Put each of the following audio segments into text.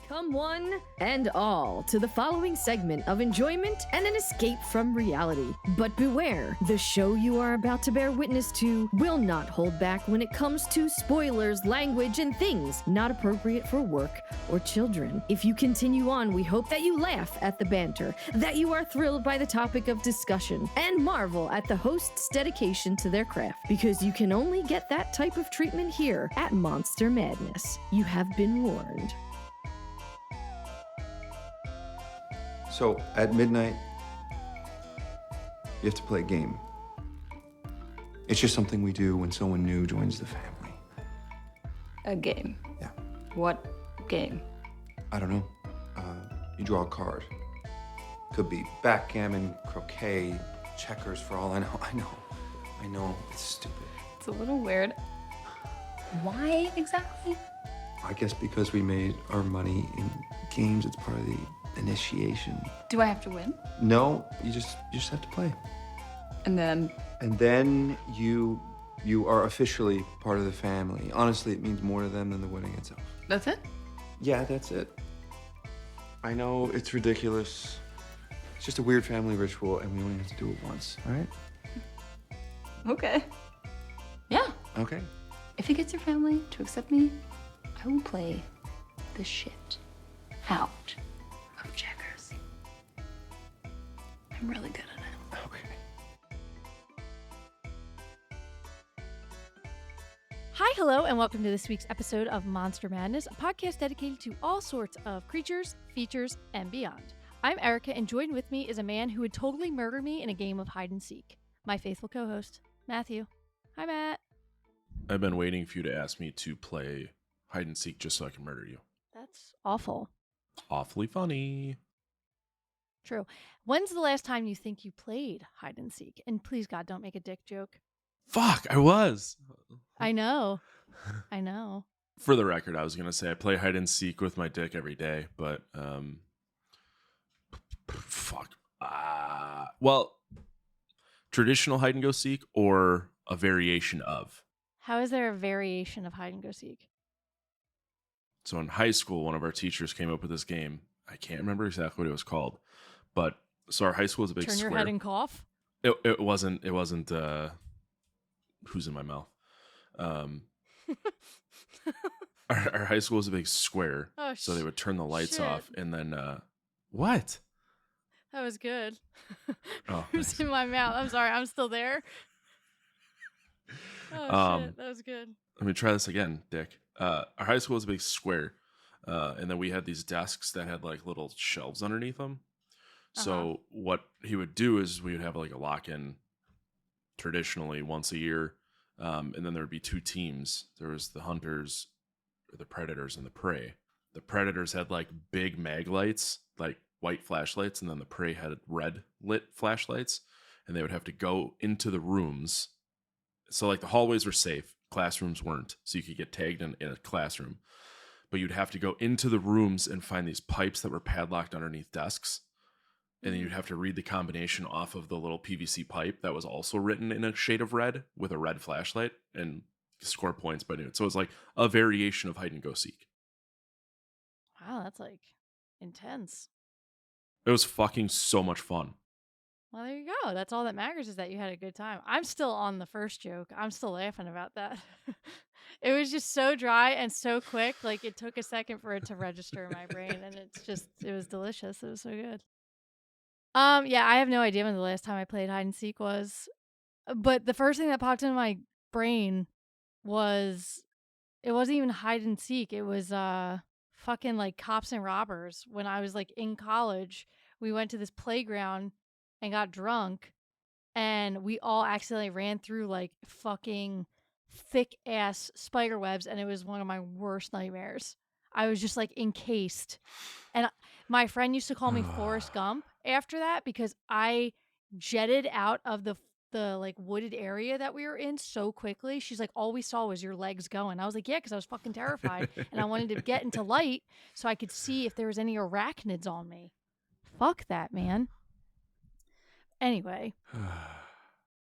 Come one and all to the following segment of enjoyment and an escape from reality. But beware, the show you are about to bear witness to will not hold back when it comes to spoilers, language, and things not appropriate for work or children. If you continue on, we hope that you laugh at the banter, that you are thrilled by the topic of discussion, and marvel at the host's dedication to their craft, because you can only get that type of treatment here at Monster Madness. You have been warned. So, at midnight, you have to play a game. It's just something we do when someone new joins the family. A game? Yeah. What game? I don't know. You draw a card. Could be backgammon, croquet, checkers for all I know. I know, it's stupid. It's a little weird. Why exactly? I guess because we made our money in games, it's part of the initiation. Do I have to win? No, you just have to play. And then you are officially part of the family. Honestly, it means more to them than the wedding itself. that's it? Yeah, that's it. I know it's ridiculous. It's just a weird family ritual, and we only have to do it once, all right? Okay. Yeah. Okay. If it gets your family to accept me, I will play the shit out of checkers. I'm really good at it. Okay. Hi, hello, and welcome to this week's episode of Monster Madness, a podcast dedicated to all sorts of creatures, features, and beyond. I'm Erica, and joined with me is a man who would totally murder me in a game of hide and seek. My faithful co-host, Matthew. Hi, Matt. I've been waiting for you to ask me to play hide and seek just so I can murder you. That's awful. Awfully funny. True. When's the last time you think you played hide and seek? And please, God, don't make a dick joke. Fuck, I was. I know. I know. For the record, I was going to say I play hide and seek with my dick every day, but fuck. Well, traditional hide and go seek or a variation of. How is there a variation of hide and go seek? So in high school, one of our teachers came up with this game. I can't remember exactly what it was called, but so our high school is a big Turn square. your head and cough? It wasn't who's in my mouth? Our high school was a big square, Oh, so they would turn the lights shit. off, and then what? That was good. Oh, It was nice. in my mouth. I'm sorry. I'm still there. Oh, shit. That was good. Let me try this again, Dick. Our high school was a big square, and then we had these desks that had like little shelves underneath them. So what he would do is we would have like a lock-in traditionally once a year, and then there would be two teams. There was the hunters, or the predators, and the prey. The predators had like big mag lights, like white flashlights, and then the prey had red lit flashlights, and they would have to go into the rooms. So like the hallways were safe, classrooms weren't, so you could get tagged in a classroom, but you'd have to go into the rooms and find these pipes that were padlocked underneath desks, and then you'd have to read the combination off of the little PVC pipe that was also written in a shade of red with a red flashlight, and score points by doing it. So it's like a variation of hide and go seek. Wow, that's like intense. It was fucking so much fun. Well, there you go. That's all that matters, is that you had a good time. I'm still on the first joke. I'm still laughing about that. It was just so dry and so quick. Like, it took a second for it to register in my brain, and it was delicious. It was so good. Yeah, I have no idea when the last time I played hide and seek was, but the first thing that popped into my brain was, it wasn't even hide and seek. It was fucking like cops and robbers. When I was like in college, we went to this playground and got drunk, and we all accidentally ran through like fucking thick ass spider webs, and it was one of my worst nightmares. I was just like encased, and my friend used to call me Forrest Gump after that, because I jetted out of the like wooded area that we were in so quickly. She's like, all we saw was your legs going. I was like, yeah, because I was fucking terrified, and I wanted to get into light so I could see if there was any arachnids on me. Fuck that, man. Anyway,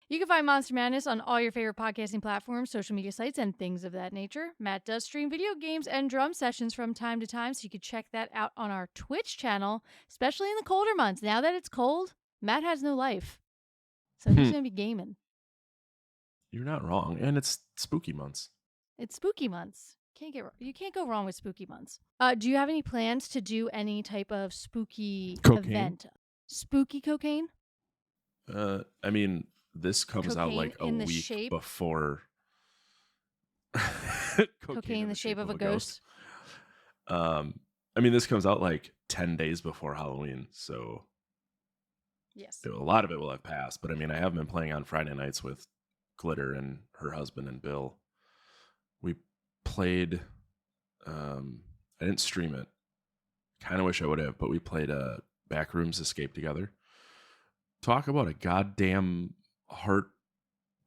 You can find Monster Madness on all your favorite podcasting platforms, social media sites, and things of that nature. Matt does stream video games and drum sessions from time to time, so you can check that out on our Twitch channel, especially in the colder months. Now that it's cold, Matt has no life, so he's going to be gaming. You're not wrong. And it's spooky months. It's spooky months. You can't go wrong with spooky months. Do you have any plans to do any type of spooky event? Spooky cocaine? I mean, this comes out Cocaine like a in the week shape- before. Cocaine in the shape of a ghost? I mean, this comes out like 10 days before Halloween, so Yes. a lot of it will have passed. But I mean, I have been playing on Friday nights with Glitter and her husband and Bill. We played. I didn't stream it. Kind of wish I would have, but we played Backrooms Escape together. Talk about a goddamn heart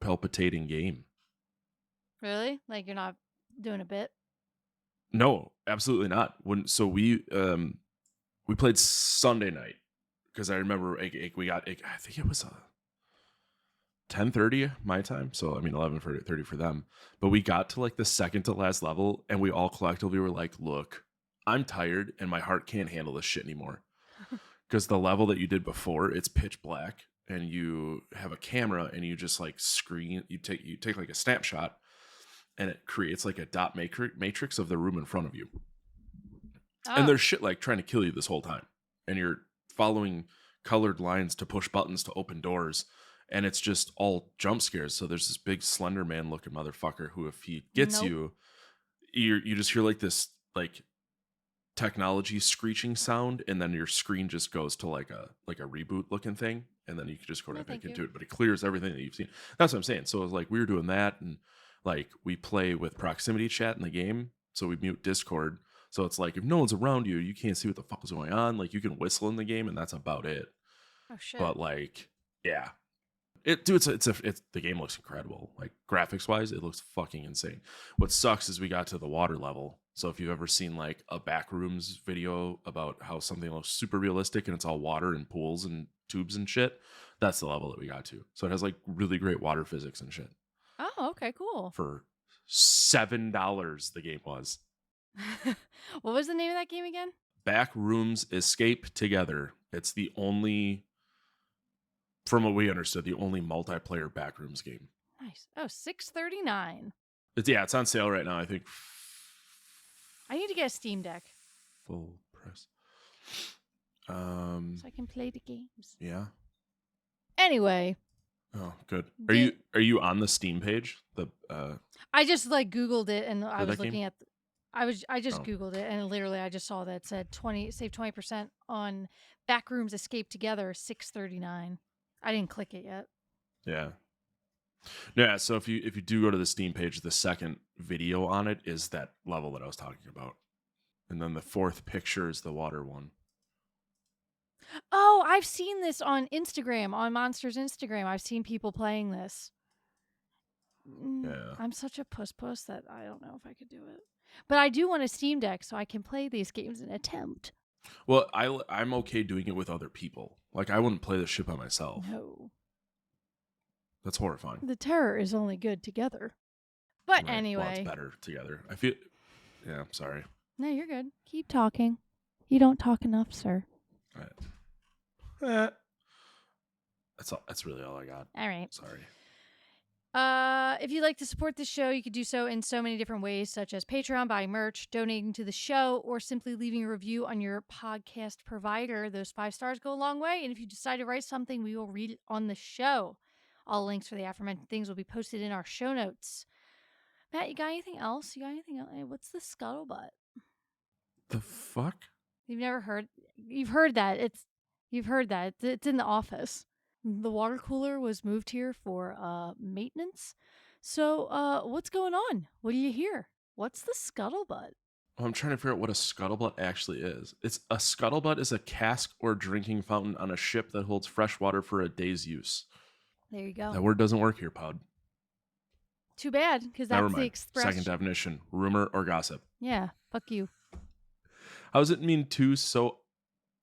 palpitating game. Really? Like you're not doing a bit? No, absolutely not. So we played Sunday night because I remember we got, I think it was 10:30 my time, so I mean 11:30 for them. But we got to like the second to last level, and we all collectively were like, "Look, I'm tired, and my heart can't handle this shit anymore." Because the level that you did before, it's pitch black, and you have a camera, and you just like screen. You take like a snapshot, and it creates like a dot matrix of the room in front of you. Oh. And there's shit like trying to kill you this whole time, and you're following colored lines to push buttons to open doors. And it's just all jump scares. So there's this big Slender Man looking motherfucker who, if he gets you just hear like this like technology screeching sound, and then your screen just goes to like a reboot looking thing, and then you can just go right back into it. But it clears everything that you've seen. That's what I'm saying. So it was like we were doing that, and like we play with proximity chat in the game. So we mute Discord. So it's like if no one's around you, you can't see what the fuck is going on. Like you can whistle in the game, and that's about it. Oh shit. But like, yeah. The game looks incredible. Like graphics wise, it looks fucking insane. What sucks is we got to the water level. So if you've ever seen like a Backrooms video about how something looks super realistic and it's all water and pools and tubes and shit, that's the level that we got to. So it has like really great water physics and shit. Oh, okay, cool. For $7, the game was. What was the name of that game again? Backrooms Escape Together. It's the only, from what we understood, the only multiplayer Backrooms game. Nice. Oh, $6.39. It's on sale right now. I think. I need to get a Steam Deck Full price. so I can play the games. Yeah. Anyway. Oh, good. Did- Are you on the Steam page? I just like Googled it and I For was that game? looking at. I just Oh. Googled it and literally I just saw that it said save 20% on Backrooms Escape Together $6.39. I didn't click it yet. Yeah. Yeah, so if you do go to the Steam page, the second video on it is that level that I was talking about. And then the fourth picture is the water one. Oh, I've seen this on Instagram, on Monster's Instagram. I've seen people playing this. Yeah. I'm such a puss that I don't know if I could do it. But I do want a Steam Deck so I can play these games and attempt. Well, I'm okay doing it with other people. Like, I wouldn't play this shit by myself. No. That's horrifying. The terror is only good together. But Right. anyway. Well, it's better together. I feel... Yeah, I'm sorry. No, you're good. Keep talking. You don't talk enough, sir. All right. That's really all I got. All right. Sorry. If you'd like to support this show, you could do so in so many different ways, such as Patreon, buying merch, donating to the show, or simply leaving a review on your podcast provider. Those 5 stars go a long way, and if you decide to write something, we will read it on the show. All links for the aforementioned things will be posted in our show notes. Matt, you got anything else? Hey, what's the scuttlebutt? The fuck? You've never heard? You've heard that. You've heard that. It's in the office. The water cooler was moved here for maintenance. So what's going on? What do you hear? What's the scuttlebutt? Well, I'm trying to figure out what a scuttlebutt actually is. It's a scuttlebutt is a cask or drinking fountain on a ship that holds fresh water for a day's use. There you go. That word doesn't work here, Pod. Too bad, because Never that's the mind. express. Second definition: rumor or gossip. Yeah, fuck you. How does it mean two so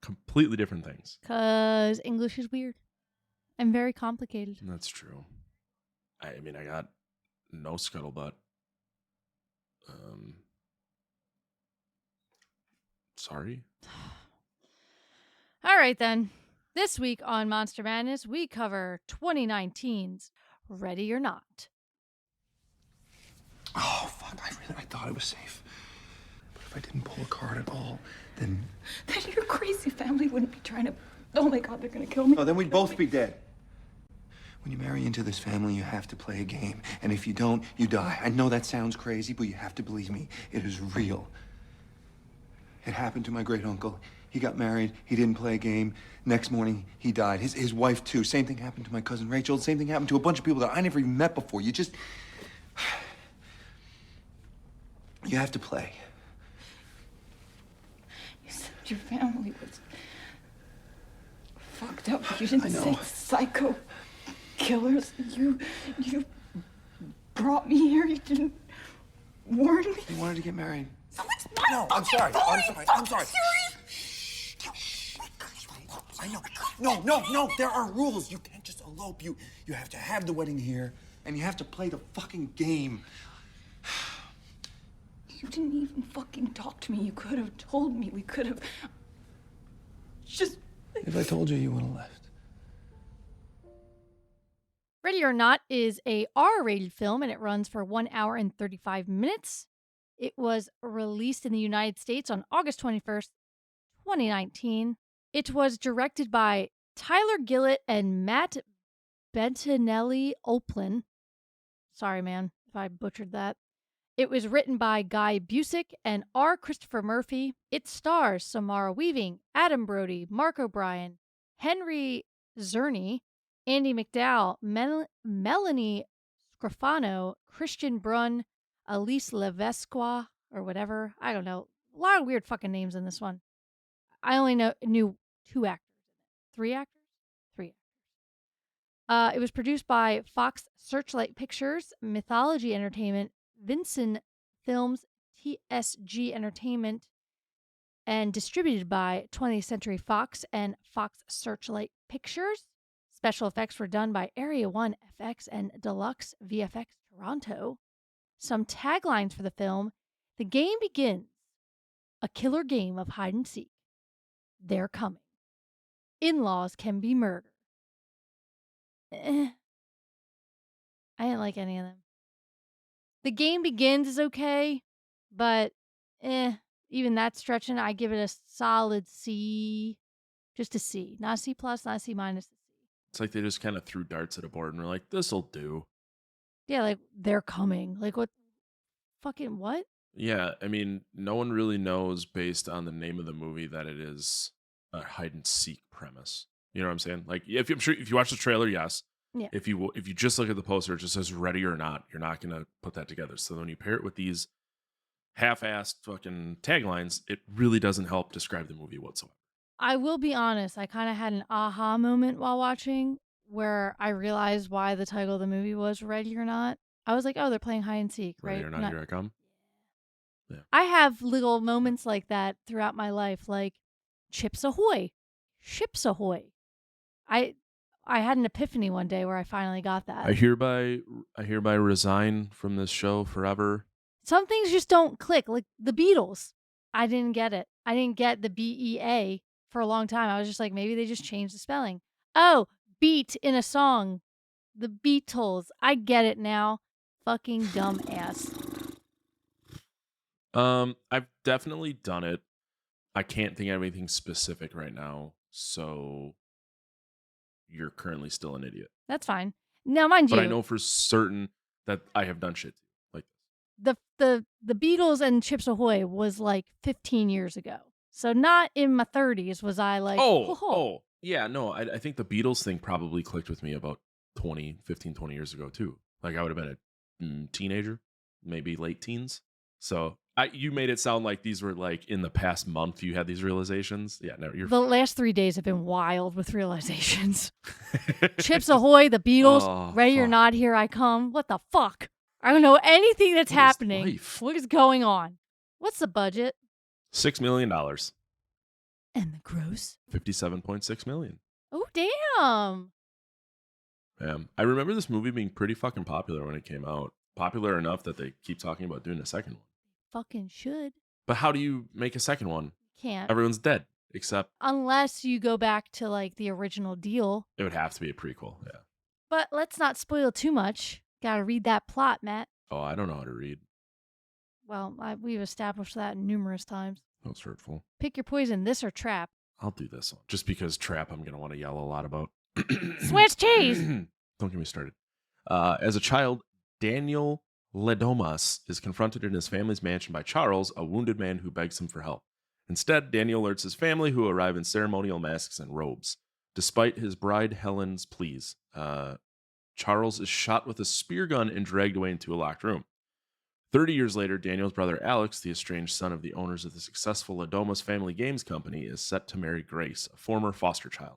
completely different things? Because English is weird and very complicated. That's true. I mean, I got no scuttlebutt. Sorry. All right, then. This week on Monster Madness, we cover 2019's Ready or Not. Oh, fuck. I thought it was safe. But if I didn't pull a card at all, then Your crazy family wouldn't be trying to. Oh my God, they're gonna kill me. no, then we'd both be dead. When you marry into this family, you have to play a game. And if you don't, you die. I know that sounds crazy, but you have to believe me. It is real. It happened to my great uncle. He got married. He didn't play a game. Next morning, he died. His wife, too. Same thing happened to my cousin Rachel. Same thing happened to a bunch of people that I never even met before. You have to play. You said your family was fucked up, but you didn't say psycho killers. You brought me here. You didn't warn me. He wanted to get married. So it's No, I'm sorry. I'm sorry. I know. No. There are rules. You can't just elope. You have to have the wedding here, and you have to play the fucking game. You didn't even fucking talk to me. You could have told me. We could have just. If I told you, you would have left. Ready or Not is a R-rated film, and it runs for 1 hour and 35 minutes. It was released in the United States on August 21st, 2019. It was directed by Tyler Gillett and Matt Bettinelli-Oplin. Sorry, man, if I butchered that. It was written by Guy Busick and R. Christopher Murphy. It stars Samara Weaving, Adam Brody, Mark O'Brien, Henry Czerny, Andy McDowell, Melanie Scrofano, Christian Brunn, Elise Levesque, or whatever. I don't know. A lot of weird fucking names in this one. I only knew 2 actors. 3 actors? 3 actors. It was produced by Fox Searchlight Pictures, Mythology Entertainment, Vincent Films, TSG Entertainment, and distributed by 20th Century Fox and Fox Searchlight Pictures. Special effects were done by Area 1 FX and Deluxe VFX Toronto. Some taglines for the film: the game begins. A killer game of hide and seek. They're coming. In-laws can be murder. I didn't like any of them. The game begins is okay, but even that stretching, I give it a solid C. Just a C. Not a C+, not a C-. A C. It's like they just kind of threw darts at a board and were like, this'll do. Yeah, like, they're coming. Like, what? Fucking what? Yeah, I mean, no one really knows based on the name of the movie that it is a hide and seek premise. You know what I'm saying? Like, I'm sure if you watch the trailer, yes. Yeah. If you just look at the poster, it just says Ready or Not. You're not gonna put that together. So when you pair it with these half-assed fucking taglines, it really doesn't help describe the movie whatsoever. I will be honest, I kind of had an aha moment while watching where I realized why the title of the movie was Ready or Not. I was like, oh, they're playing hide and seek, right? Ready or Not, Here I Come. Yeah. I have little moments like that throughout my life, like Chips Ahoy, Ships Ahoy. I had an epiphany one day where I finally got that. I hereby resign from this show forever. Some things just don't click, like the Beatles. I didn't get it. I didn't get the BEA for a long time. I was just like, maybe they just changed the spelling. Oh, beat in a song. The Beatles. I get it now. Fucking dumbass. I've definitely done it. I can't think of anything specific right now, so you're currently still an idiot. That's fine. Now, mind you, but I know for certain that I have done shit like this. The Beatles and Chips Ahoy was like 15 years ago. So not in my 30s was I like, oh, yeah, no, I think the Beatles thing probably clicked with me about 20 years ago too. Like I would have been a teenager, maybe late teens. So you made it sound like these were like in the past month you had these realizations. Yeah, no, you're. The last 3 days have been wild with realizations. Chips Ahoy, the Beatles, Ready or Not, Here I Come. What the fuck? I don't know anything that's happening. What is going on? What's the budget? $6 million. And the gross? $57.6 million. Oh, damn. I remember this movie being pretty fucking popular when it came out. Popular enough that they keep talking about doing a second one. Fucking should. But how do you make a second one? Can't. Everyone's dead, except Unless you go back to like the original deal. it would have to be a prequel. Yeah. But let's not spoil too much. Gotta read that plot, Matt. Oh, I don't know how to read. Well, we've established that numerous times. That's hurtful. Pick your poison, this or trap. I'll do this one. Just because Trap, I'm going to want to yell a lot about. Swiss cheese! Don't get me started. As a child, Daniel Ledomas is confronted in his family's mansion by Charles, a wounded man who begs him for help. Instead, Daniel alerts his family, who arrive in ceremonial masks and robes. Despite his bride Helen's pleas, Charles is shot with a spear gun and dragged away into a locked room. 30 years later, Daniel's brother Alex, the estranged son of the owners of the successful Ledomas Family Games Company, is set to marry Grace, a former foster child.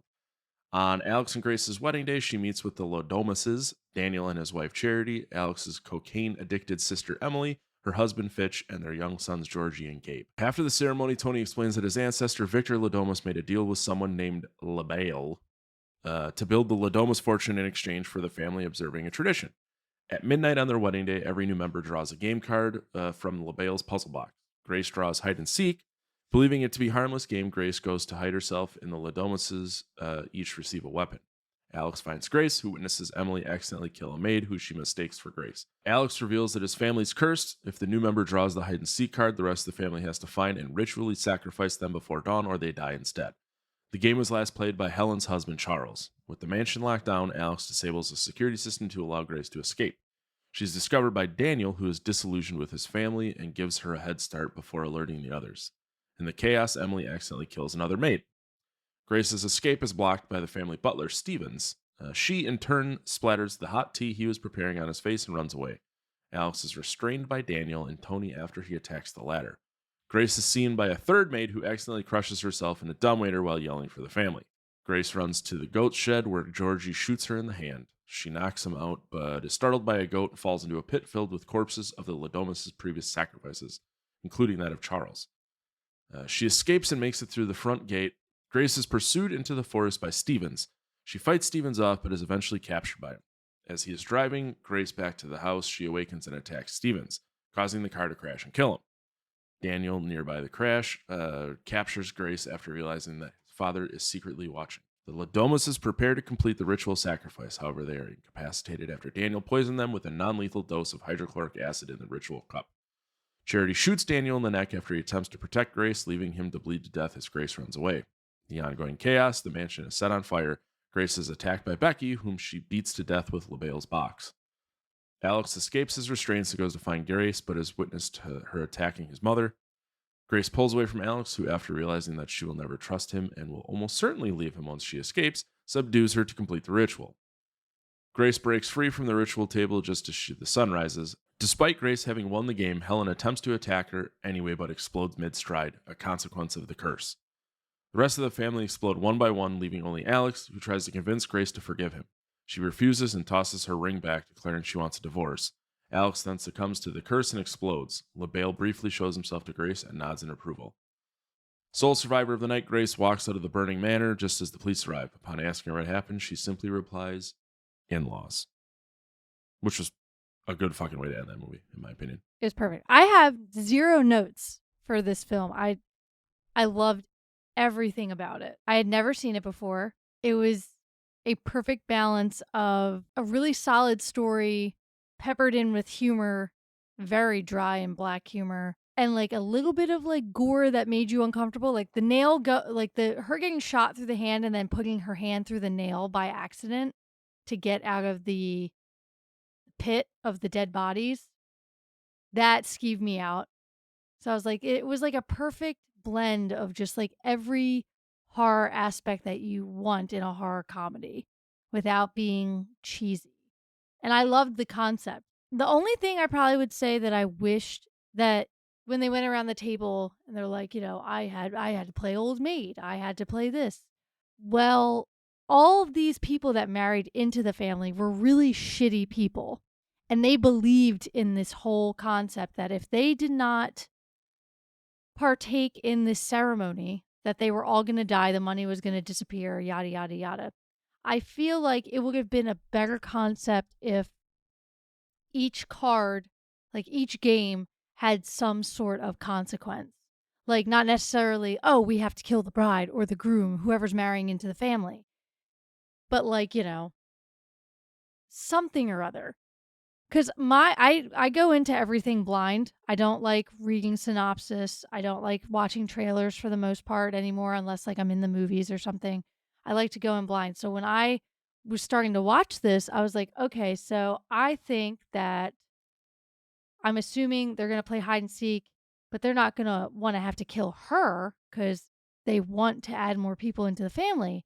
On Alex and Grace's wedding day, she meets with the Ledomases, Daniel and his wife Charity, Alex's cocaine-addicted sister Emily, her husband Fitch, and their young sons Georgie and Gabe. After the ceremony, Tony explains that his ancestor Victor Ledomas made a deal with someone named LaBelle to build the Ledomas fortune in exchange for the family observing a tradition. At midnight on their wedding day, every new member draws a game card from LaBelle's puzzle box. Grace draws hide and seek. Believing it to be a harmless game, Grace goes to hide herself, and the Ledomases each receive a weapon. Alex finds Grace, who witnesses Emily accidentally kill a maid who she mistakes for Grace. Alex reveals that his family's cursed. If the new member draws the hide and seek card, the rest of the family has to find and ritually sacrifice them before dawn, or they die instead. The game was last played by Helen's husband, Charles. With the mansion locked down, Alex disables a security system to allow Grace to escape. She's discovered by Daniel, who is disillusioned with his family and gives her a head start before alerting the others. In the chaos, Emily accidentally kills another maid. Grace's escape is blocked by the family butler, Stevens. She, in turn, splatters the hot tea he was preparing on his face and runs away. Alex is restrained by Daniel and Tony after he attacks the latter. Grace is seen by a third maid who accidentally crushes herself in a dumbwaiter while yelling for the family. Grace runs to the goat shed where Georgie shoots her in the hand. She knocks him out, but is startled by a goat and falls into a pit filled with corpses of the Ledomas' previous sacrifices, including that of Charles. She escapes and makes it through the front gate. Grace is pursued into the forest by Stevens. She fights Stevens off, but is eventually captured by him. As he is driving Grace back to the house, she awakens and attacks Stevens, causing the car to crash and kill him. Daniel, nearby the crash, captures Grace after realizing that his father is secretly watching. The Ledomases prepare to complete the ritual sacrifice. However, they are incapacitated after Daniel poisoned them with a non-lethal dose of hydrochloric acid in the ritual cup. Charity shoots Daniel in the neck after he attempts to protect Grace, leaving him to bleed to death as Grace runs away. The ongoing chaos, the mansion is set on fire. Grace is attacked by Becky, whom she beats to death with LaBelle's box. Alex escapes his restraints and goes to find Grace, but is witness to her attacking his mother. Grace pulls away from Alex, who, after realizing that she will never trust him and will almost certainly leave him once she escapes, subdues her to complete the ritual. Grace breaks free from the ritual table just as the sun rises. Despite Grace having won the game, Helen attempts to attack her anyway but explodes mid-stride, a consequence of the curse. The rest of the family explode one by one, leaving only Alex, who tries to convince Grace to forgive him. She refuses and tosses her ring back, declaring she wants a divorce. Alex then succumbs to the curse and explodes. LaBelle briefly shows himself to Grace and nods in approval. Sole survivor of the night, Grace walks out of the burning manor just as the police arrive. Upon asking her what happened, she simply replies, "In-laws." Which was a good fucking way to end that movie, in my opinion. It was perfect. I have 0 notes for this film. I loved everything about it. I had never seen it before. It was a perfect balance of a really solid story peppered in with humor, very dry and black humor, and like a little bit of like gore that made you uncomfortable. Like the nail her getting shot through the hand and then putting her hand through the nail by accident to get out of the pit of the dead bodies. That skeeved me out. So I was like, it was like a perfect blend of just like every horror aspect that you want in a horror comedy without being cheesy. And I loved the concept. The only thing I probably would say that I wished that when they went around the table and they're like, I had to play old maid. I had to play this. Well, all of these people that married into the family were really shitty people. And they believed in this whole concept that if they did not partake in this ceremony, that they were all going to die, the money was going to disappear, yada, yada, yada. I feel like it would have been a better concept if each card, like each game, had some sort of consequence. Like, not necessarily, oh, we have to kill the bride or the groom, whoever's marrying into the family. But, like, something or other. Because I go into everything blind. I don't like reading synopsis. I don't like watching trailers for the most part anymore, unless, like, I'm in the movies or something. I like to go in blind. So when I was starting to watch this, I was like, okay, so I think that I'm assuming they're going to play hide and seek, but they're not going to want to have to kill her because they want to add more people into the family.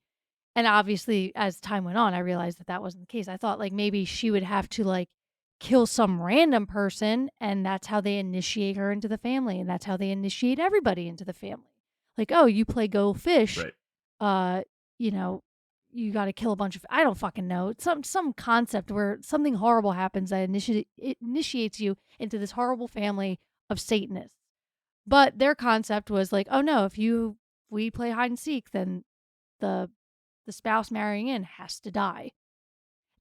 And obviously, as time went on, I realized that that wasn't the case. I thought like maybe she would have to like kill some random person, and that's how they initiate her into the family, and that's how they initiate everybody into the family. Like, oh, you play Go Fish, Right. you know, you got to kill a bunch of. I don't fucking know. It's some concept where something horrible happens that it initiates you into this horrible family of Satanists. But their concept was like, oh no, if we play hide and seek, then the spouse marrying in has to die.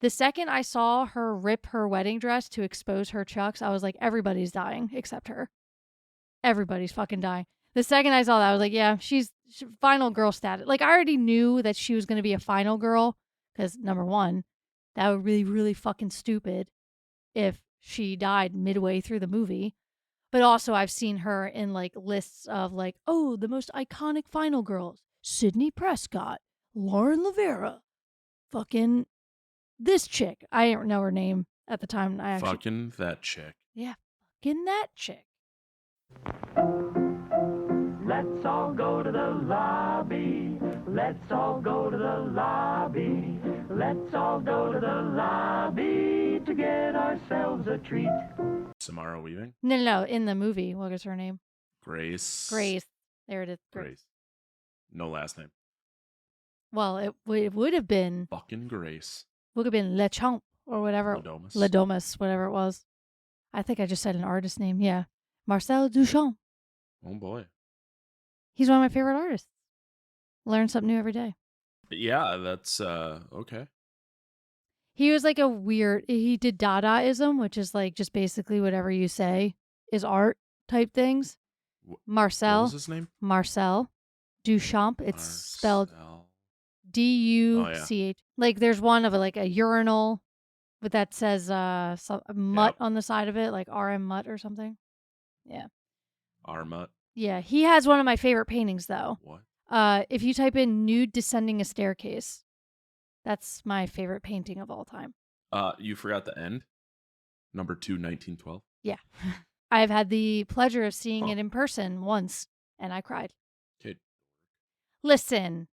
The second I saw her rip her wedding dress to expose her chucks, I was like, everybody's dying except her. Everybody's fucking dying. The second I saw that, I was like, yeah, she's final girl status. Like, I already knew that she was going to be a final girl because, number one, that would be really fucking stupid if she died midway through the movie. But also, I've seen her in, like, lists of, like, oh, the most iconic final girls. Sydney Prescott, Lauren Lavera, fucking this chick. I didn't know her name at the time. Fucking that chick. Yeah, fucking that chick. Let's all go to the lobby. Let's all go to the lobby. Let's all go to the lobby to get ourselves a treat. Samara Weaving? No, in the movie. What is her name? Grace. There it is. Grace. No last name. Well, it would have been. Fucking Grace. Would have been Lechomp or whatever. Ledomus, whatever it was. I think I just said an artist name. Yeah. Marcel Duchamp. Oh boy. He's one of my favorite artists. Learn something new every day. Yeah, that's okay. He was like he did Dadaism, which is like just basically whatever you say is art type things. Marcel. What was his name? Marcel Duchamp. It's spelled D-U-C-H. Like there's one of like a urinal, but that says mutt on the side of it, like RM Mutt or something. Yeah. R Mutt. Yeah, he has one of my favorite paintings though. What? If you type in nude descending a staircase, that's my favorite painting of all time. You forgot the end. Number 2, 1912. Yeah. I've had the pleasure of seeing it in person once, and I cried. Okay. Listen,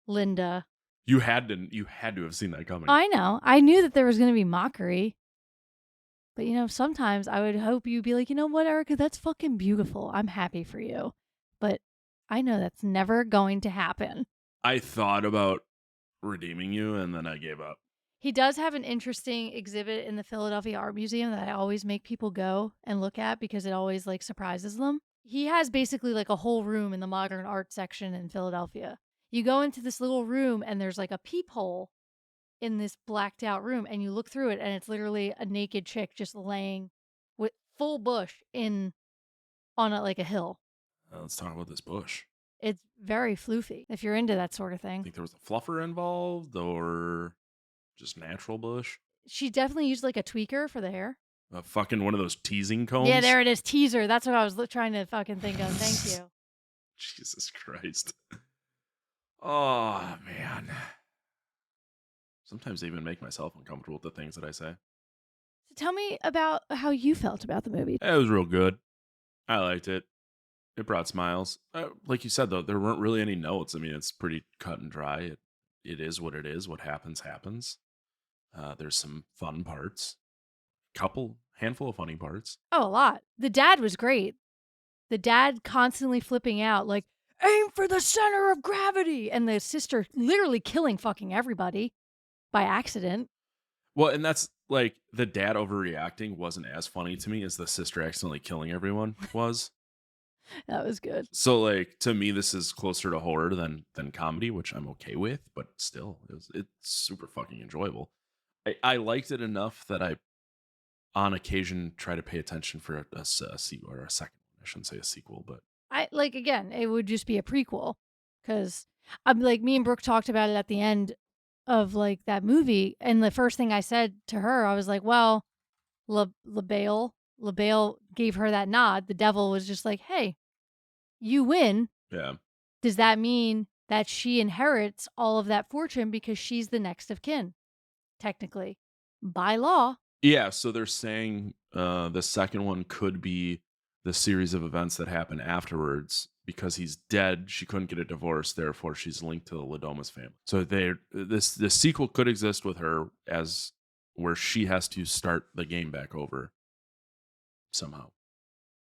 Linda. You had to have seen that coming. I know. I knew that there was going to be mockery. But, sometimes I would hope you'd be like, you know what, Erica, that's fucking beautiful. I'm happy for you. But I know that's never going to happen. I thought about redeeming you, and then I gave up. He does have an interesting exhibit in the Philadelphia Art Museum that I always make people go and look at because it always, like, surprises them. He has basically, like, a whole room in the modern art section in Philadelphia. You go into this little room, and there's, like, a peephole in this blacked out room, and you look through it, and it's literally a naked chick just laying with full bush on like a hill. Let's talk about this bush. It's very floofy if you're into that sort of thing. I think there was a fluffer involved or just natural bush. She definitely used like a tweaker for the hair. Fucking one of those teasing combs. Yeah, there it is. Teaser. That's what I was trying to fucking think of. Thank you. Jesus Christ. Oh, man. Sometimes I even make myself uncomfortable with the things that I say. So tell me about how you felt about the movie. It was real good. I liked it. It brought smiles. Like you said, though, there weren't really any notes. I mean, it's pretty cut and dry. It is what it is. What happens, happens. There's some fun parts. Handful of funny parts. Oh, a lot. The dad was great. The dad constantly flipping out, like, aim for the center of gravity. And the sister literally killing fucking everybody. By accident. Well, and that's like the dad overreacting wasn't as funny to me as the sister accidentally killing everyone was. That was good. So like to me, this is closer to horror than comedy, which I'm okay with, but still, it's super fucking enjoyable. I liked it enough that I, on occasion, try to pay attention for a sequel or a second one. I shouldn't say a sequel, but I like again, it would just be a prequel because I'm like me and Brooke talked about it at the end of like that movie, and the first thing I said to her, I was like, "Well, LaBelle gave her that nod. The devil was just like, hey, you win. yeah, Does that mean that she inherits all of that fortune because she's the next of kin, technically, by law?" yeah. So they're saying the second one could be the series of events that happen afterwards. Because he's dead, she couldn't get a divorce. Therefore, she's linked to the Ladoma's family. So this sequel could exist with her as where she has to start the game back over somehow.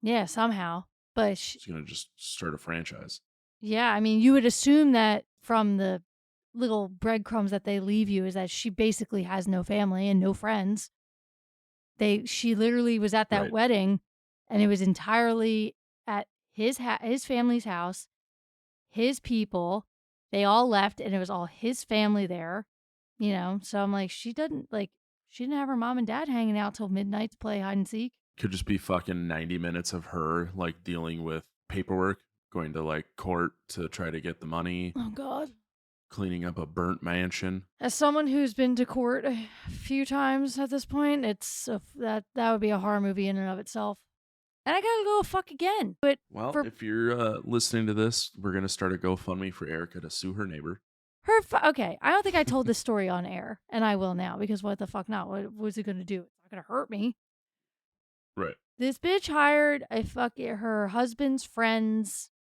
Yeah, somehow. But She's gonna just start a franchise. yeah, I mean, you would assume that from the little breadcrumbs that they leave you is that she basically has no family and no friends. She literally was at that Right. wedding, and it was entirely at his family's house, his people. They all left, and it was all his family there. So I'm like, she didn't have her mom and dad hanging out till midnight to play hide and seek. Could just be fucking 90 minutes of her like dealing with paperwork, going to like court to try to get the money, Oh God. cleaning up a burnt mansion. As someone who's been to court a few times at this point, that would be a horror movie in and of itself. And I gotta go fuck again. But Well, for if you're listening to this, we're gonna start a GoFundMe for Erica to sue her neighbor. okay, I don't think I told this story on air, and I will now because what the fuck not? What was it gonna do? It's not gonna hurt me. Right. This bitch hired her husband's friend's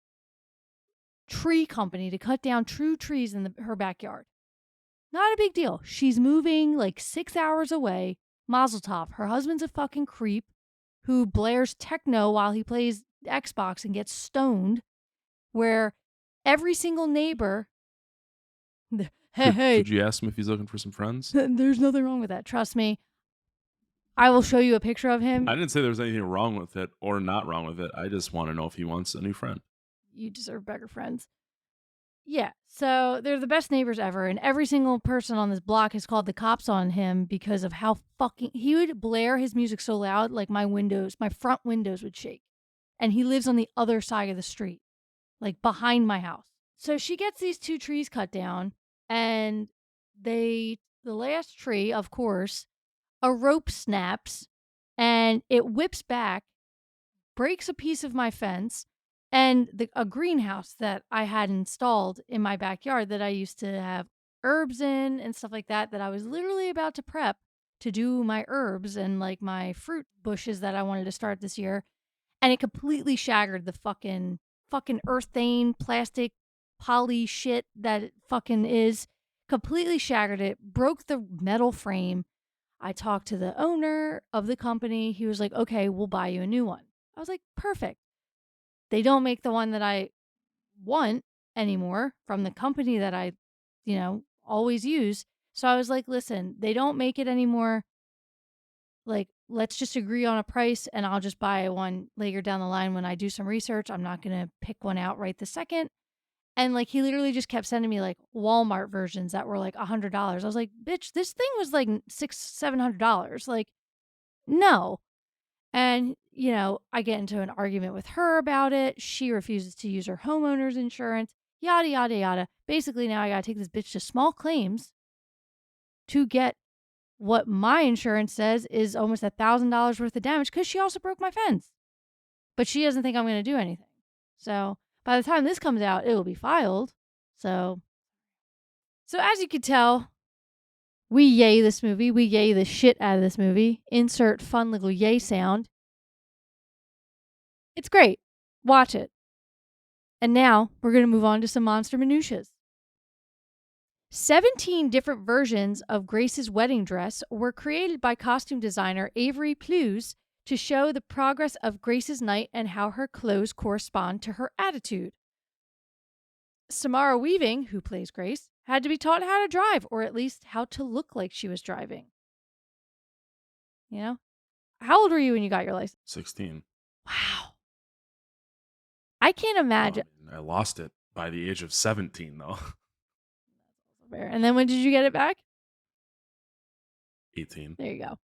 tree company to cut down true trees in her backyard. Not a big deal. She's moving like 6 hours away. Mazel tov. Her husband's a fucking creep who blares techno while he plays Xbox and gets stoned, where every single neighbor... Hey, Could you ask him if he's looking for some friends? there's nothing wrong with that. Trust me. I will show you a picture of him. I didn't say there was anything wrong with it or not wrong with it. I just want to know if he wants a new friend. You deserve better friends. Yeah, so they're the best neighbors ever, and every single person on this block has called the cops on him because of how fucking... He would blare his music so loud, like my front windows would shake. And he lives on the other side of the street, like behind my house. So she gets these 2 trees cut down, and the last tree, of course, a rope snaps, and it whips back, breaks a piece of my fence, and a greenhouse that I had installed in my backyard that I used to have herbs in and stuff like that I was literally about to prep to do my herbs and like my fruit bushes that I wanted to start this year. And it completely shattered the fucking urethane plastic poly shit that it fucking is. Completely shattered it, broke the metal frame. I talked to the owner of the company. He was like, okay, we'll buy you a new one. I was like, perfect. They don't make the one that I want anymore from the company that I, always use. So I was like, listen, they don't make it anymore. Like, let's just agree on a price and I'll just buy one later down the line when I do some research. I'm not going to pick one out right this second. And like, he literally just kept sending me like Walmart versions that were like $100. I was like, bitch, this thing was like $700. Like, no. And, I get into an argument with her about it. She refuses to use her homeowner's insurance, yada, yada, yada. Basically, now I got to take this bitch to small claims to get what my insurance says is almost $1,000 worth of damage because she also broke my fence. But she doesn't think I'm going to do anything. So by the time this comes out, it will be filed. So as you can tell, we yay this movie. We yay the shit out of this movie. Insert fun little yay sound. It's great. Watch it. And now we're going to move on to some monster minutiae. 17 different versions of Grace's wedding dress were created by costume designer Avery Plews to show the progress of Grace's night and how her clothes correspond to her attitude. Samara Weaving, who plays Grace, had to be taught how to drive, or at least how to look like she was driving. How old were you when you got your license? 16. Wow. I can't imagine. I lost it by the age of 17, though. And then when did you get it back? 18. There you go.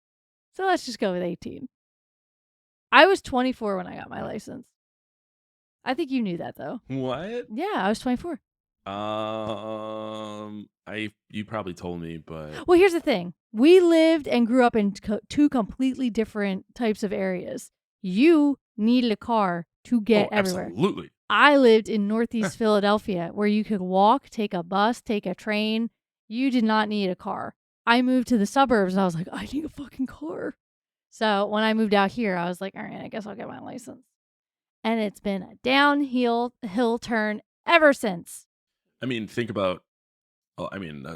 So let's just go with 18. I was 24 when I got my license. I think you knew that, though. What? Yeah, I was 24. You probably told me, but Well, here's the thing. We lived and grew up in two completely different types of areas. You needed a car to get everywhere. Absolutely. I lived in Northeast Philadelphia, where you could walk, take a bus, take a train. You did not need a car. I moved to the suburbs, and I was like, I need a fucking car. So when I moved out here, I was like, all right, I guess I'll get my license. And it's been a downhill turn ever since. I mean, think about.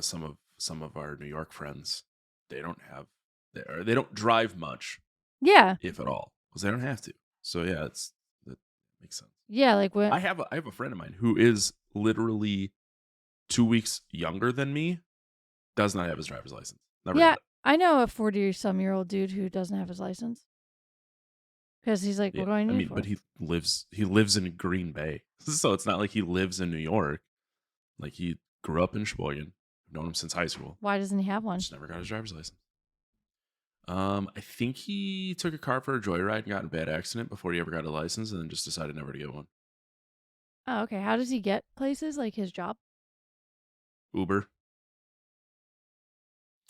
Some of our New York friends, they don't drive much, Yeah. if at all, because they don't have to. So yeah, that makes sense. Yeah, like when I have a friend of mine who is literally 2 weeks younger than me, does not have his driver's license. Never yeah, had it. I know a 40-some-year-old dude who doesn't have his license because he's like, what do I need? But he lives in Green Bay, so it's not like he lives in New York. Like he grew up in Sheboygan. I've known him since high school. Why doesn't he have one? Just never got his driver's license. I think he took a car for a joyride and got in a bad accident before he ever got a license, and then just decided never to get one. Oh, okay. How does he get places, like his job? Uber.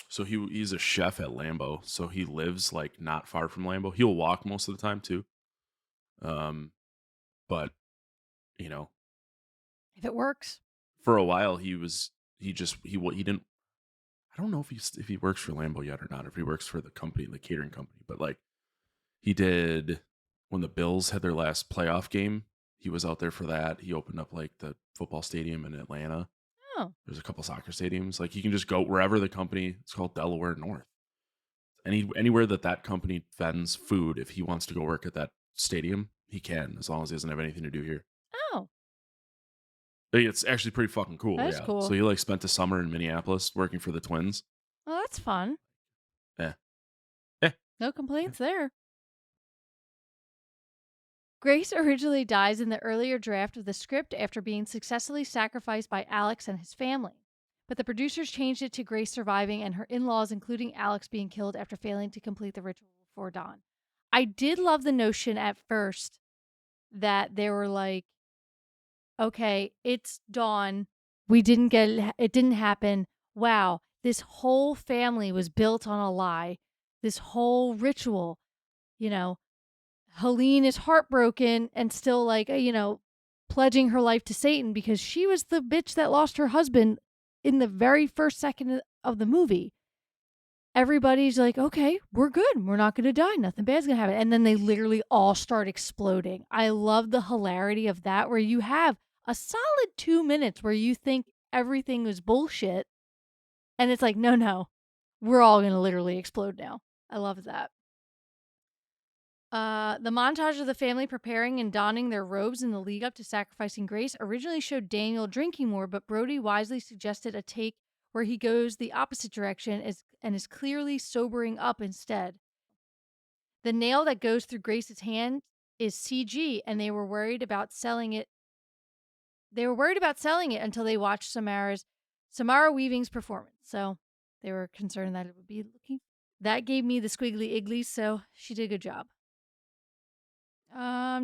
So he's a chef at Lambeau, so he lives like not far from Lambeau. He'll walk most of the time too. But you know, If it works. for a while he didn't. I don't know if he works for Lambeau yet or not. If he works for the company, the catering company, but like he did when the Bills had their last playoff game. He was out there for that. He opened up like the football stadium in Atlanta. Oh. There's a couple soccer stadiums. Like you can just go wherever the company. It's called Delaware North. Anywhere that company vends food, if he wants to go work at that stadium, he can, as long as he doesn't have anything to do here. Oh. It's actually pretty fucking cool. That is cool. So he like spent the summer in Minneapolis working for the Twins. Well, that's fun. Yeah. No complaints there. Grace originally dies in the earlier draft of the script after being successfully sacrificed by Alex and his family. But the producers changed it to Grace surviving and her in-laws, including Alex, being killed after failing to complete the ritual before dawn. I did love the notion at first that they were like, okay, it's dawn. It didn't happen. Wow, this whole family was built on a lie. This whole ritual, Helene is heartbroken and still like, pledging her life to Satan because she was the bitch that lost her husband in the very first second of the movie. Everybody's like, okay, we're good. We're not going to die. Nothing bad's going to happen. And then they literally all start exploding. I love the hilarity of that, where you have a solid 2 minutes where you think everything is bullshit. And it's like, no, we're all going to literally explode now. I love that. The montage of the family preparing and donning their robes in the lead up to sacrificing Grace originally showed Daniel drinking more, but Brody wisely suggested a take where he goes the opposite direction and is clearly sobering up instead. The nail that goes through Grace's hand is CG, and they were worried about selling it. Until they watched Samara Weaving's performance. So they were concerned that it would be looking. That gave me the squiggly igglies, so she did a good job.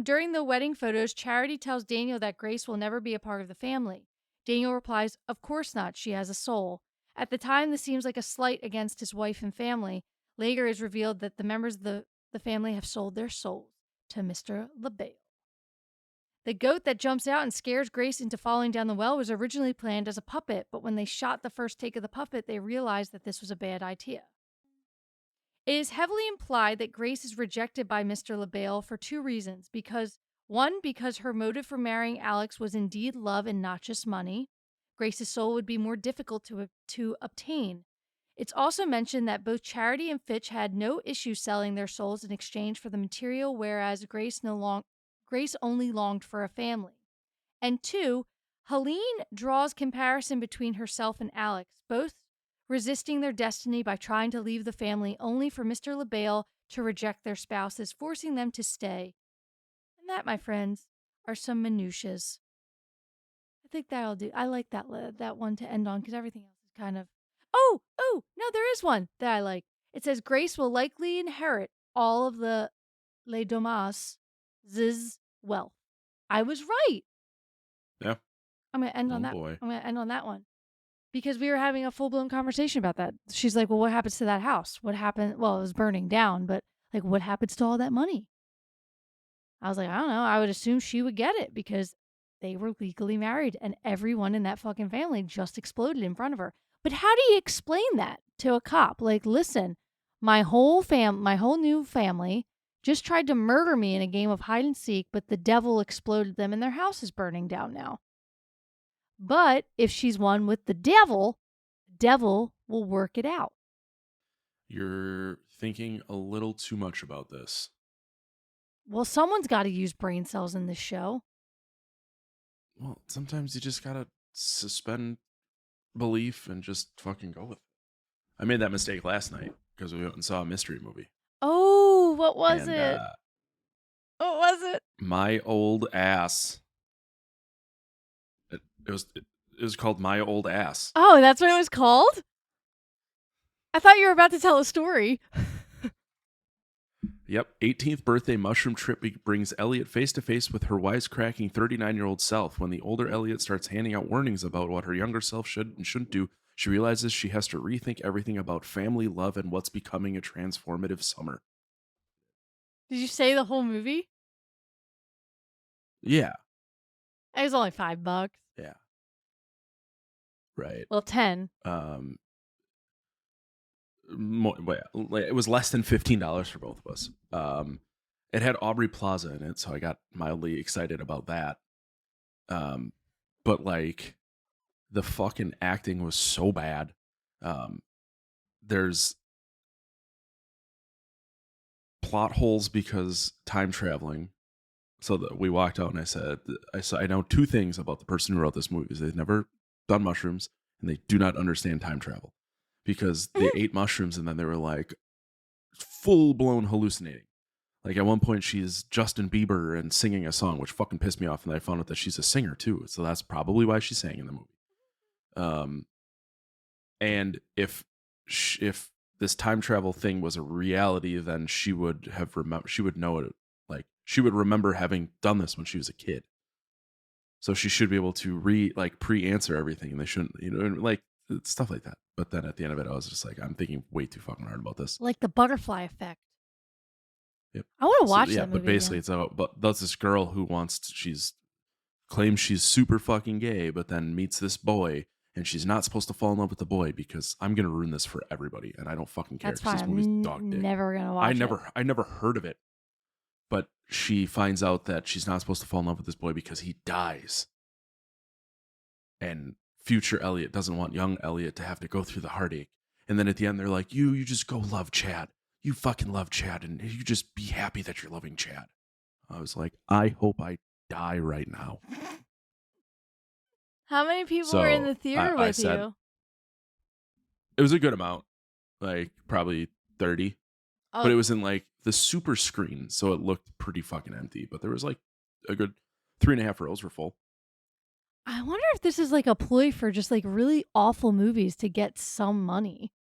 During the wedding photos, Charity tells Daniel that Grace will never be a part of the family. Daniel replies, of course not, she has a soul. At the time, this seems like a slight against his wife and family. Later is revealed that the members of the family have sold their souls to Mr. LaBelle. The goat that jumps out and scares Grace into falling down the well was originally planned as a puppet, but when they shot the first take of the puppet, they realized that this was a bad idea. It is heavily implied that Grace is rejected by Mr. LaBelle for two reasons. Because her motive for marrying Alex was indeed love and not just money. Grace's soul would be more difficult to obtain. It's also mentioned that both Charity and Fitch had no issue selling their souls in exchange for the material, whereas Grace only longed for a family. And two, Helene draws comparison between herself and Alex, both resisting their destiny by trying to leave the family, only for Mr. LaBelle to reject their spouses, forcing them to stay. And that, my friends, are some minutiaes. I think that'll do. I like that one to end on because everything else is kind of. Oh, no, there is one that I like. It says Grace will likely inherit all of the Les Domas' wealth. I was right. Yeah. I'm gonna end on that. Boy. I'm gonna end on that one because we were having a full blown conversation about that. She's like, "Well, what happens to that house? What happened? Well, it was burning down, but like, what happens to all that money?" I was like, "I don't know. I would assume she would get it because they were legally married, and everyone in that fucking family just exploded in front of her." But how do you explain that to a cop? Like, listen, my whole new family just tried to murder me in a game of hide and seek, but the devil exploded them and their house is burning down now. But if she's one with the devil will work it out. You're thinking a little too much about this. Well, someone's got to use brain cells in this show. Well, sometimes you just gotta suspend belief and just fucking go with it. I made that mistake last night because we went and saw a mystery movie. Oh, what was And, it? What was it? My Old Ass. It was called My Old Ass. Oh, that's what it was called? I thought you were about to tell a story. Yep. 18th birthday mushroom trip brings Elliot face to face with her wisecracking 39-year-old self. When the older Elliot starts handing out warnings about what her younger self should and shouldn't do, she realizes she has to rethink everything about family, love, and what's becoming a transformative summer. Did you say the whole movie? Yeah. It was only $5. Yeah. Right. Well, 10. It was less than $15 for both of us. It had Aubrey Plaza in it, so I got mildly excited about that. But like, the fucking acting was so bad. There's plot holes because time traveling. So that we walked out and I said, I know two things about the person who wrote this movie: is they've never done mushrooms and they do not understand time travel, because they ate mushrooms and then they were like full blown hallucinating. Like at one point she's Justin Bieber and singing a song, which fucking pissed me off. And I found out that she's a singer too. So that's probably why she sang in the movie. And if this time travel thing was a reality, then she would know it. Like she would remember having done this when she was a kid. So she should be able to pre-answer everything, and they shouldn't, like stuff like that. But then at the end of it, I was just like, I'm thinking way too fucking hard about this. Like the butterfly effect. Yep. I want to watch that movie. But basically it's about, that's this girl who claims she's super fucking gay, but then meets this boy, and she's not supposed to fall in love with the boy because I'm going to ruin this for everybody. And I don't fucking care. That's fine. This movie's dog dick. Never going to watch it. I never heard of it. But she finds out that she's not supposed to fall in love with this boy because he dies. And future Elliot doesn't want young Elliot to have to go through the heartache. And then at the end, they're like, you just go love Chad. You fucking love Chad, and you just be happy that you're loving Chad. I was like, I hope I die right now. How many people were in the theater with you? It was a good amount, like probably 30. Oh. But it was in like the super screen, so it looked pretty fucking empty. But there was like a good 3.5 rows were full. I wonder if this is like a ploy for just like really awful movies to get some money.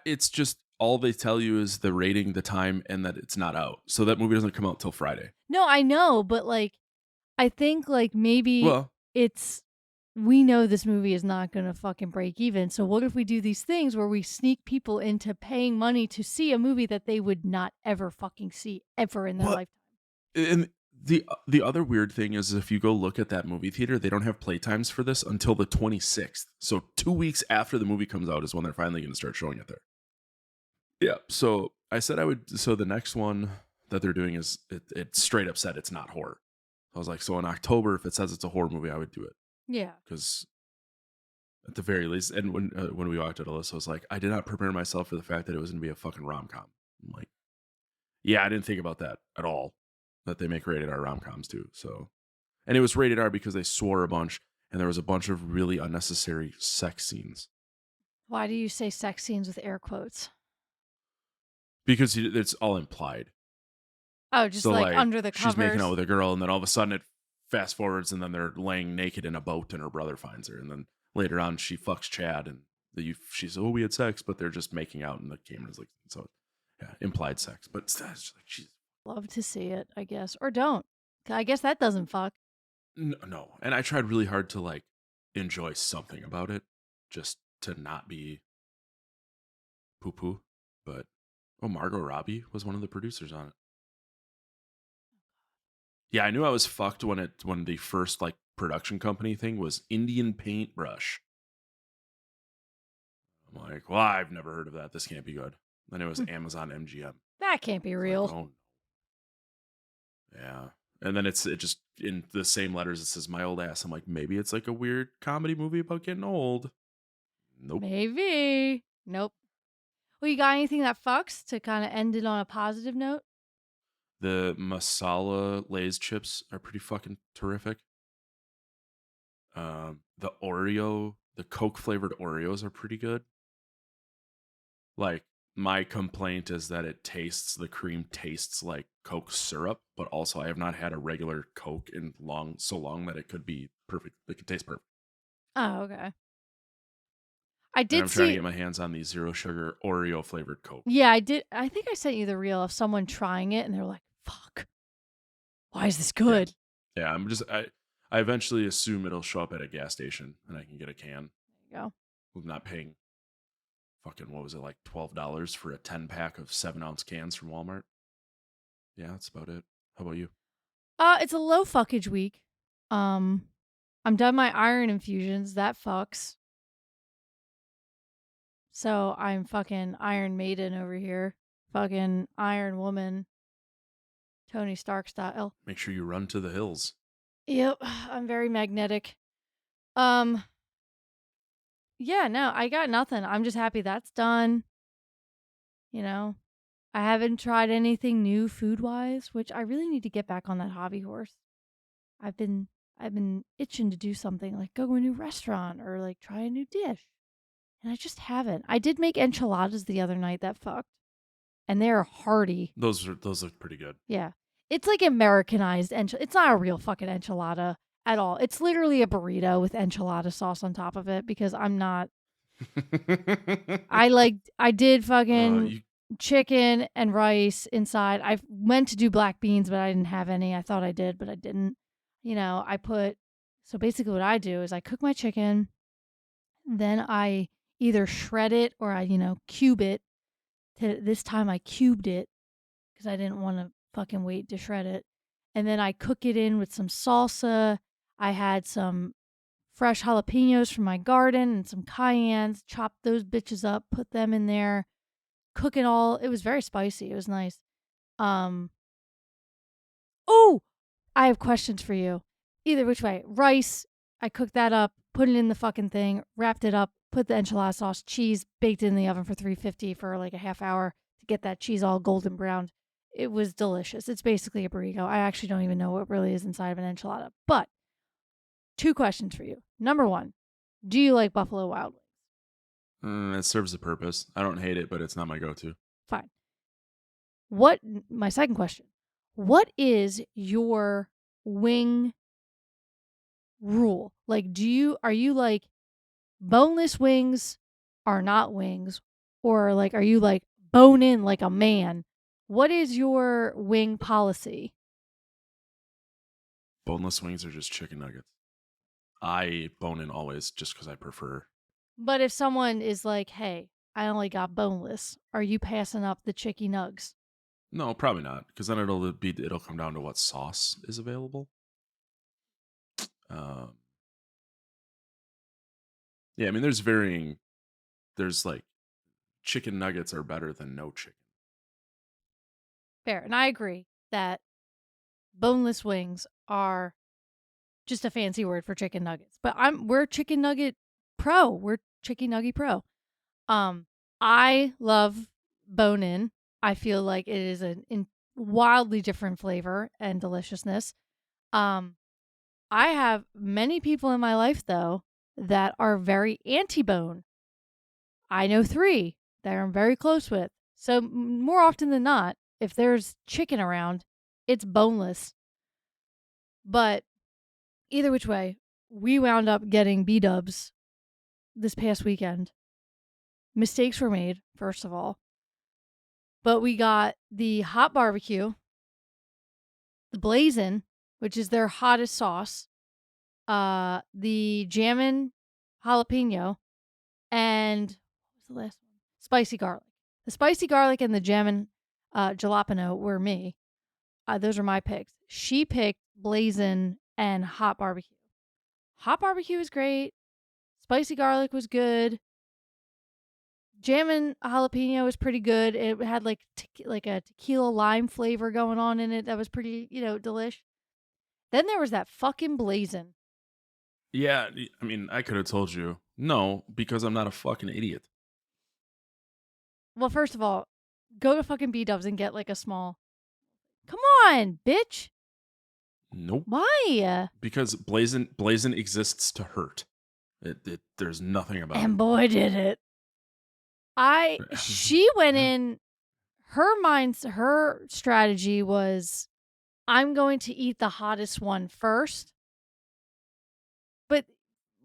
It's just all they tell you is the rating, the time, and that it's not out. So that movie doesn't come out till Friday. No, I know, but like, I think like maybe we know this movie is not going to fucking break even. So what if we do these things where we sneak people into paying money to see a movie that they would not ever fucking see ever in their lifetime? And the other weird thing is, if you go look at that movie theater, they don't have playtimes for this until the 26th. So 2 weeks after the movie comes out is when they're finally going to start showing it there. Yeah. So I said I would. So the next one that they're doing is it straight up said it's not horror. I was like, so in October, if it says it's a horror movie, I would do it. Yeah. Because at the very least, and when we walked out, Alyssa was like, I did not prepare myself for the fact that it was going to be a fucking rom-com. I'm like, yeah, I didn't think about that at all. That they make rated R rom-coms too. So, and it was rated R because they swore a bunch, and there was a bunch of really unnecessary sex scenes. Why do you say sex scenes with air quotes? Because it's all implied. Oh, just So like under the she's making covers. out with a girl, and then all of a sudden it fast forwards, and then they're laying naked in a boat, and her brother finds her, and then later on she fucks Chad, and she's we had sex, but they're just making out, and the camera's like so. Yeah, implied sex, but it's like she's Love to see it, I guess, or don't. I guess that doesn't fuck. no. And I tried really hard to like enjoy something about it, just to not be poo poo. But Margot Robbie was one of the producers on it. Yeah, I knew I was fucked when the first like production company thing was Indian Paintbrush. I'm like, well, I've never heard of that. This can't be good. Then it was Amazon MGM. That can't be real. Like, oh, yeah. And then it just in the same letters it says my old ass. I'm like, maybe it's like a weird comedy movie about getting old. Nope. Maybe. Nope. Well, you got anything that fucks to kind of end it on a positive note? The masala Lay's chips are pretty fucking terrific. The Coke flavored Oreos are pretty good. Like, my complaint is that the cream tastes like Coke syrup, but also I have not had a regular Coke in so long that it could be perfect. It could taste perfect. Oh, okay. I'm trying to get my hands on the zero sugar Oreo flavored Coke. Yeah, I did. I think I sent you the reel of someone trying it, and they're like, "Fuck, why is this good?" Yeah, I eventually assume it'll show up at a gas station, and I can get a can. There you go. I'm not paying fucking, what was it, like $12 for a 10-pack of 7-ounce cans from Walmart. Yeah, that's about it. How about you? It's a low fuckage week. I'm done my iron infusions. That fucks. So I'm fucking Iron Maiden over here. Fucking Iron Woman. Tony Stark style. Make sure you run to the hills. Yep, I'm very magnetic. Yeah, no, I got nothing. I'm just happy that's done. You know, I haven't tried anything new food-wise, which I really need to get back on that hobby horse. I've been itching to do something like go to a new restaurant or like try a new dish. And I just haven't. I did make enchiladas the other night that fucked. And they're hearty. Those look pretty good. Yeah. It's like Americanized it's not a real fucking enchilada at all. It's literally a burrito with enchilada sauce on top of it because I'm not I did fucking chicken and rice inside. I went to do black beans, but I didn't have any. I thought I did, but I didn't. You know, so basically what I do is I cook my chicken, then I either shred it or I, cube it. This time I cubed it because I didn't want to fucking wait to shred it. And then I cook it in with some salsa. I had some fresh jalapenos from my garden and some cayennes, chopped those bitches up, put them in there, cook it all. It was very spicy. It was nice. Oh, I have questions for you. Either which way. Rice, I cooked that up, put it in the fucking thing, wrapped it up, put the enchilada sauce, cheese, baked it in the oven for 350 for like a half hour to get that cheese all golden browned. It was delicious. It's basically a burrito. I actually don't even know what really is inside of an enchilada. But 2 questions for you. Number 1, do you like Buffalo Wild Wings? It serves a purpose. I don't hate it, but it's not my go-to. Fine. My second question. What is your wing rule? Like, are you like boneless wings are not wings? Or like, are you like bone in like a man? What is your wing policy? Boneless wings are just chicken nuggets. I bone in always just because I prefer. But if someone is like, hey, I only got boneless, are you passing up the chicky nugs? No, probably not, because then it'll come down to what sauce is available. Yeah, I mean, there's like chicken nuggets are better than no chicken. Fair. And I agree that boneless wings are just a fancy word for chicken nuggets. But we're chicken nugget pro. We're chicken nugget pro. I love bone in. I feel like it is a wildly different flavor and deliciousness. I have many people in my life though that are very anti-bone. I know 3 that I'm very close with. So more often than not, if there's chicken around, It's boneless. But either which way, we wound up getting B-dubs this past weekend. Mistakes were made, first of all. But we got the hot barbecue, the blazin', which is their hottest sauce, the jammin' jalapeno, and what was the last one? Spicy garlic. The spicy garlic and the jammin' jalapeno were me. Those are my picks. She picked blazin' and hot barbecue. Hot barbecue was great. Spicy garlic was good. Jammin' jalapeno was pretty good. It had like a tequila lime flavor going on in it that was pretty, delish. Then there was that fucking blazin'. Yeah, I mean, I could have told you no because I'm not a fucking idiot. Well, first of all, go to fucking B-dubs and get like a small. Come on, bitch. Nope. Why? Because blazin' exists to hurt. There's nothing about And it. boy, did it. She went in, her strategy was, I'm going to eat the hottest one first. But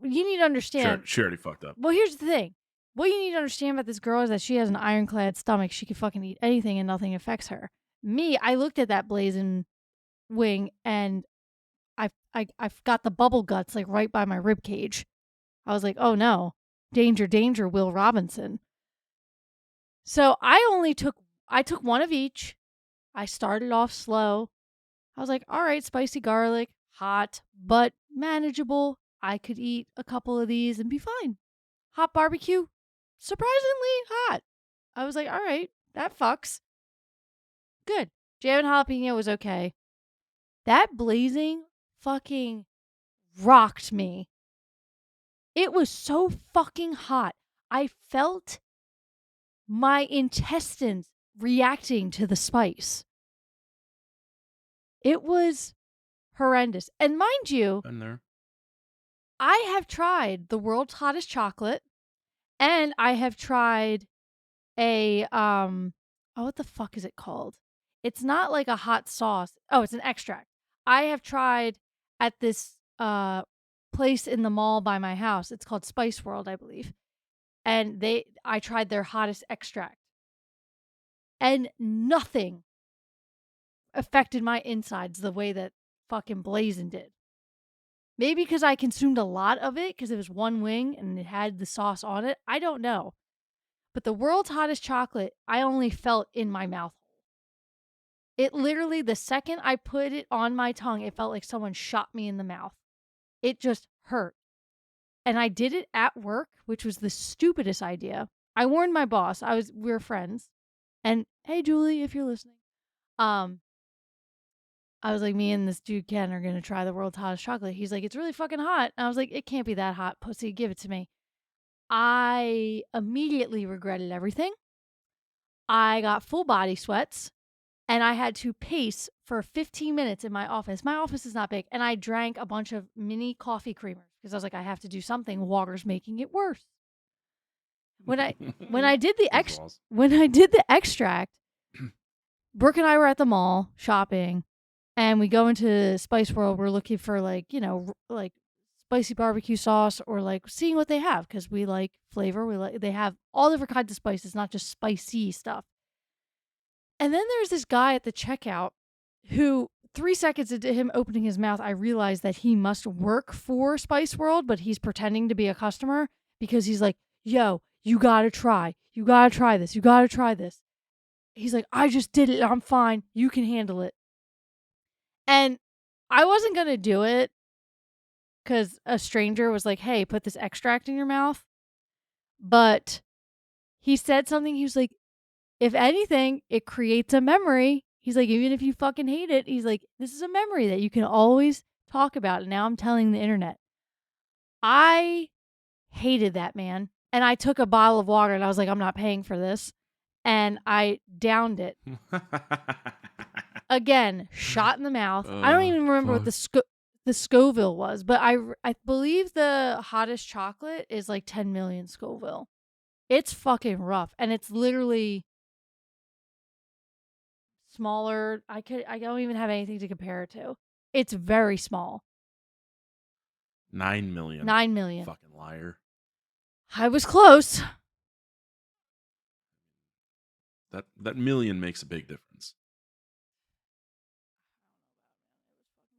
you need to understand. She already fucked up. Well, here's the thing. What you need to understand about this girl is that she has an ironclad stomach. She can fucking eat anything and nothing affects her. Me, I looked at that blazing wing and I've got the bubble guts like right by my rib cage. I was like, oh no, danger, danger, Will Robinson. So I took one of each. I started off slow. I was like, all right, spicy garlic, hot, but manageable. I could eat a couple of these and be fine. Hot barbecue, surprisingly hot. I was like, all right, that fucks. Good. Jam and jalapeno was okay. That blazing fucking rocked me. It was so fucking hot. I felt my intestines reacting to the spice. It was horrendous. And mind you, Been there. I have tried the world's hottest chocolate, and I have tried a what the fuck is it called? It's not like a hot sauce. Oh, it's an extract. I have tried at this place in the mall by my house. It's called Spice World, I believe. And I tried their hottest extract. And nothing affected my insides the way that fucking blazing did. Maybe because I consumed a lot of it because it was one wing and it had the sauce on it. I don't know. But the world's hottest chocolate, I only felt in my mouth. It literally, the second I put it on my tongue, it felt like someone shot me in the mouth. It just hurt. And I did it at work, which was the stupidest idea. I warned my boss. We were friends. And hey, Julie, if you're listening. I was like, me and this dude Ken are going to try the world's hottest chocolate. He's like, it's really fucking hot. And I was like, it can't be that hot, pussy. Give it to me. I immediately regretted everything. I got full body sweats and I had to pace for 15 minutes in my office. My office is not big. And I drank a bunch of mini coffee creamers because I was like, I have to do something. Water's making it worse. When I did the extract, Brooke and I were at the mall shopping. And we go into Spice World. We're looking for like spicy barbecue sauce or like seeing what they have because we like flavor. They have all different kinds of spices, not just spicy stuff. And then there's this guy at the checkout who 3 seconds into him opening his mouth, I realized that he must work for Spice World, but he's pretending to be a customer because he's like, yo, you gotta try. You gotta try this. You gotta try this. He's like, I just did it. I'm fine. You can handle it. And I wasn't going to do it because a stranger was like, hey, put this extract in your mouth. But he said something. He was like, if anything, it creates a memory. He's like, even if you fucking hate it, he's like, this is a memory that you can always talk about. And now I'm telling the internet. I hated that, man. And I took a bottle of water and I was like, I'm not paying for this. And I downed it. Again, shot in the mouth. I don't even remember what the Scoville was, but I believe the hottest chocolate is like 10 million Scoville. It's fucking rough, and it's literally smaller. I don't even have anything to compare it to. It's very small. 9 million. 9 million. Fucking liar. I was close. That million makes a big difference.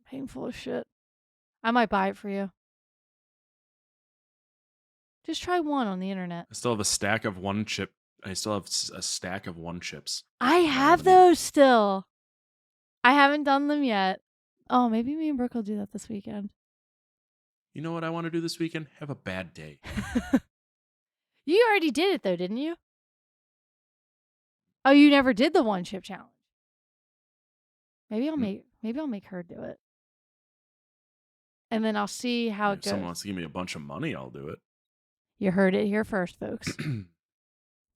Painful as shit. I might buy it for you. Just try one on the internet. I still have a stack of one chip. I still have a stack of one chips. I have those still. I haven't done them yet. Oh, maybe me and Brooke will do that this weekend. You know what I want to do this weekend? Have a bad day. You already did it though, didn't you? Oh, you never did the one chip challenge. Maybe I'll make her do it. And then I'll see how it If goes. someone wants to give me a bunch of money, I'll do it. You heard it here first, folks.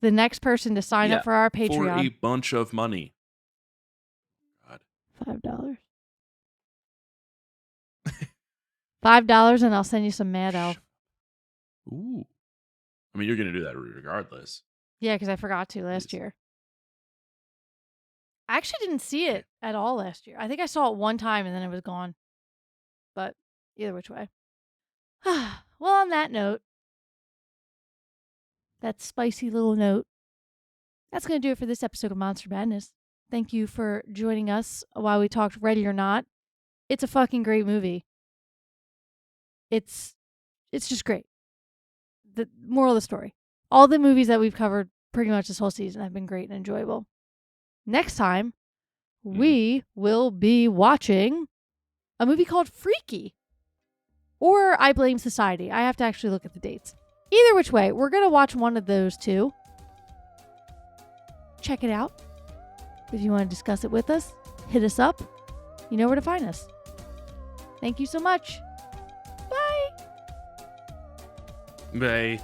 The next person to sign up for our For Patreon. a bunch of money. God. $5. $5 and I'll send you some Mad Elf. Ooh. I mean, you're going to do that regardless. Yeah, because I forgot to last year. I actually didn't see it at all last year. I think I saw it one time and then it was gone. But either which way. Well, on that note, that spicy little note, that's going to do it for this episode of Monster Madness. Thank you for joining us while we talked Ready or Not. It's a fucking great movie. It's just great. The moral of the story. All the movies that we've covered pretty much this whole season have been great and enjoyable. Next time, we will be watching a movie called Freaky. Or I Blame Society. I have to actually look at the dates. Either which way, we're going to watch one of those two. Check it out. If you want to discuss it with us, hit us up. You know where to find us. Thank you so much. Bye. Bye.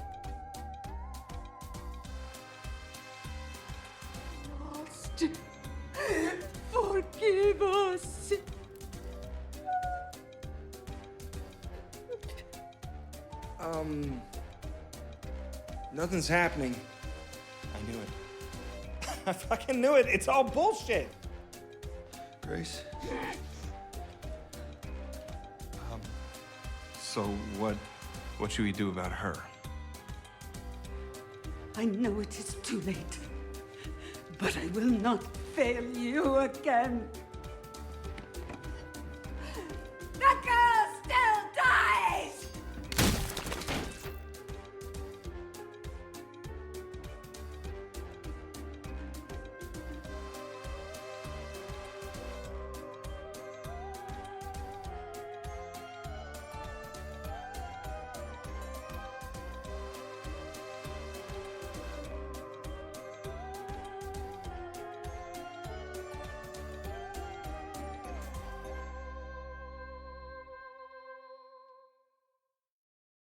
Forgive us. Nothing's happening. I knew it. I fucking knew it. It's all bullshit. Grace? So what should we do about her? I know it is too late, but I will not fail you again. Knackers!